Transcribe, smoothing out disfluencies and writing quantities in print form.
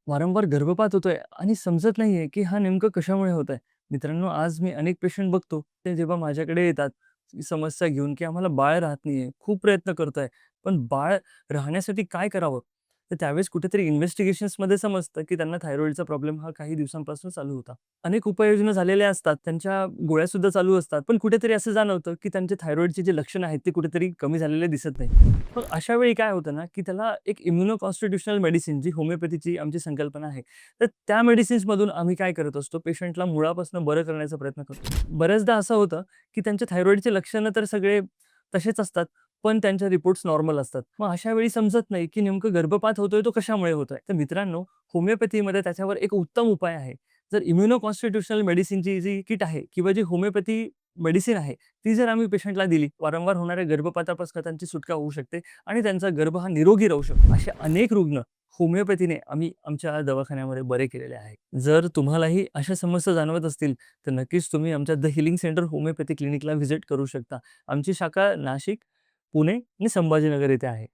वारंवार गर्भपात होतोय आणि समजत नाहीये, की हा नेमकं कशामुळे होतंय. मित्रांनो, आज मी अनेक पेशंट बघतो, ते जेव्हा माझ्याकडे येतात, ही समस्या घेऊन, की आम्हाला बाळ राहत नाहीये. खूप प्रयत्न करतोय, पण बाळ राहण्यासाठी काय करावं? तर त्यावेळेस कुठेतरी इन्व्हेस्टिगेशन्समध्ये समजतं, की त्यांना थायरॉइडचा प्रॉब्लेम हा काही दिवसांपासून चालू होता. अनेक उपाययोजना झालेल्या असतात, त्यांच्या गोळ्यासुद्धा चालू असतात. पण कुठेतरी असं जाणवतं, की त्यांचे थायरॉइडचे जे लक्षणं आहेत, ते कुठेतरी कमी झालेले दिसत नाही. मग अशा वेळी काय होतं ना, की त्याला एक इम्युनो कॉन्स्टिट्यूशनल मेडिसिन जी होमिओपॅथीची आमची संकल्पना आहे. तर त्या मेडिसिन्समधून आम्ही काय करत असतो, पेशंटला मुळापासून बरं करण्याचा प्रयत्न करतो. बऱ्याचदा असं होतं, की त्यांच्या थायरॉइडचे लक्षणं तर सगळे तसेच असतात, पण त्यांच्या रिपोर्ट्स नॉर्मल असतात. मग अशा वेळी समजत नाही, की नेमकं गर्भपात होतोय तो कशामुळे होतोय? तर मित्रांनो, होमिओपॅथीमध्ये त्याच्यावर एक उत्तम उपाय आहे. जर इम्युनो कॉन्स्टिट्यूशनल मेडिसिनची जी किट आहे किंवा जी होमिओपॅथी मेडिसिन आहे, ती जर आम्ही पेशंटला दिली, वारंवार होणाऱ्या गर्भपातापासून त्यांची सुटका होऊ शकते आणि त्यांचा गर्भ हा निरोगी राहू शकतो. असे अनेक रुग्ण होमिओपॅथीने आम्ही आमच्या दवाखान्यामध्ये बरे केलेले आहेत. जर तुम्हालाही अशा समस्या जाणवत असतील, तर नक्कीच तुम्ही आमच्या द हिलिंग सेंटर होमिओपॅथी क्लिनिकला व्हिजिट करू शकता. आमची शाखा नाशिक, पुणे आणि संभाजीनगर येथे आहे.